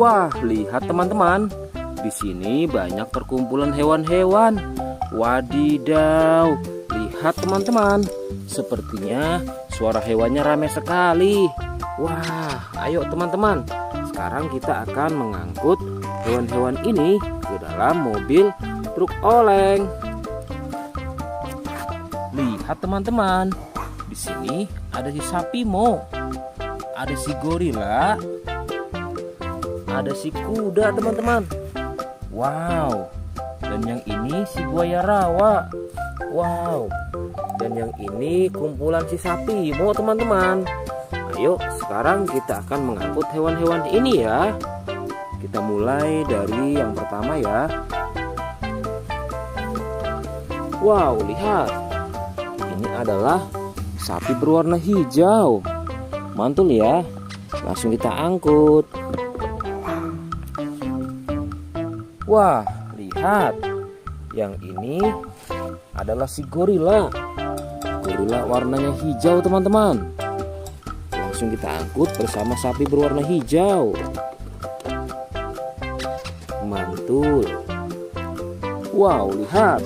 Wah, lihat teman-teman. Di sini banyak perkumpulan hewan-hewan. Wadidaw, lihat teman-teman. Sepertinya suara hewannya ramai sekali. Wah, ayo teman-teman. Sekarang kita akan mengangkut hewan-hewan ini ke dalam mobil truk oleng. Lihat teman-teman. Di sini ada si sapi mo, ada si gorila, ada si kuda teman-teman. Wow. Dan yang ini si buaya rawa. Wow. Dan yang ini kumpulan si sapi mo teman-teman. Ayo sekarang kita akan mengangkut hewan-hewan ini ya. Kita mulai dari yang pertama ya. Wow, lihat. Ini adalah sapi berwarna hijau. Mantul ya. Langsung kita angkut. Wah, lihat. Yang ini adalah si gorila. Gorila warnanya hijau teman-teman. Langsung kita angkut bersama sapi berwarna hijau. Mantul. Wow, lihat.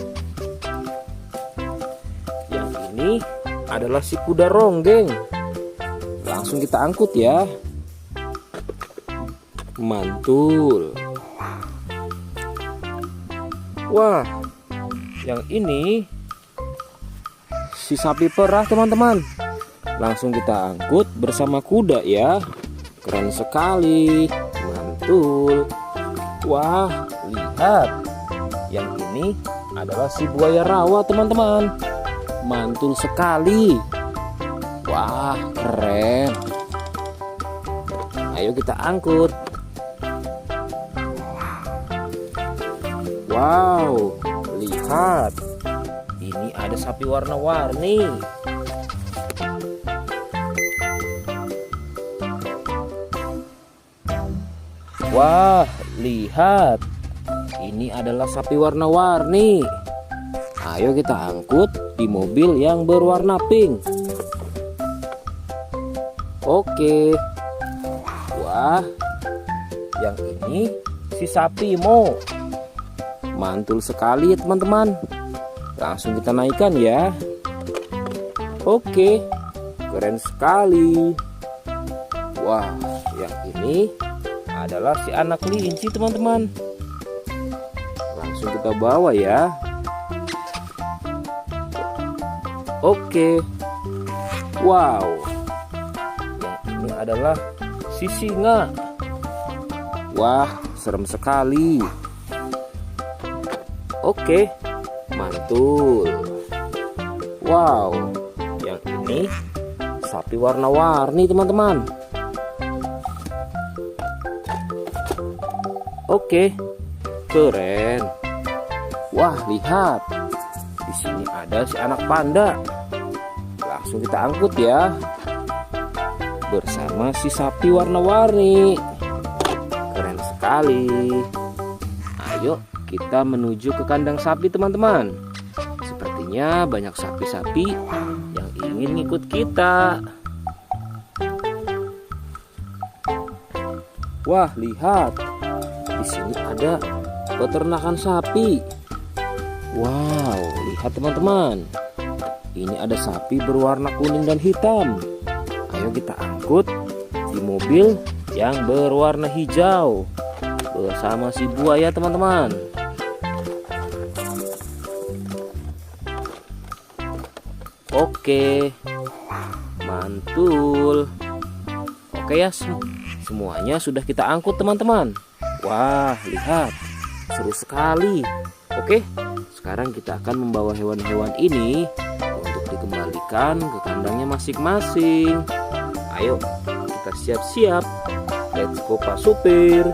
Yang ini adalah si kuda ronggeng. Langsung kita angkut ya. Mantul. Wah, yang ini si sapi perah teman-teman. Langsung kita angkut bersama kuda ya. Keren sekali. Mantul. Wah, lihat. Yang ini adalah si buaya rawa teman-teman. Mantul sekali. Wah, keren. Ayo kita angkut. Wow, lihat. Ini ada sapi warna-warni. Wah, lihat. Ini adalah sapi warna-warni. Ayo kita angkut di mobil yang berwarna pink. Oke. Wah, yang ini si sapi mo. Mantul sekali ya teman-teman. Langsung kita naikkan ya. Oke, keren sekali. Wah, yang ini adalah si anak kelinci teman-teman. Langsung kita bawa ya. Oke. Wow. Yang ini adalah si singa. Wah, serem sekali. Oke, mantul. Wow, yang ini sapi warna-warni teman-teman. Oke, keren. Wah, lihat. Di sini ada si anak panda. Langsung kita angkut ya. Bersama si sapi warna-warni. Keren sekali. Ayo kita menuju ke kandang sapi teman-teman. Sepertinya banyak sapi-sapi yang ingin ngikut kita. Wah, lihat. Di sini ada peternakan sapi. Wow, lihat teman-teman. Ini ada sapi berwarna kuning dan hitam. Ayo kita angkut di mobil yang berwarna hijau bersama si buaya teman-teman. Oke, mantul. Oke ya, semuanya sudah kita angkut teman-teman. Wah, lihat, seru sekali. Oke, sekarang kita akan membawa hewan-hewan ini untuk dikembalikan ke kandangnya masing-masing. Ayo, kita siap-siap. Let's go Pak Supir.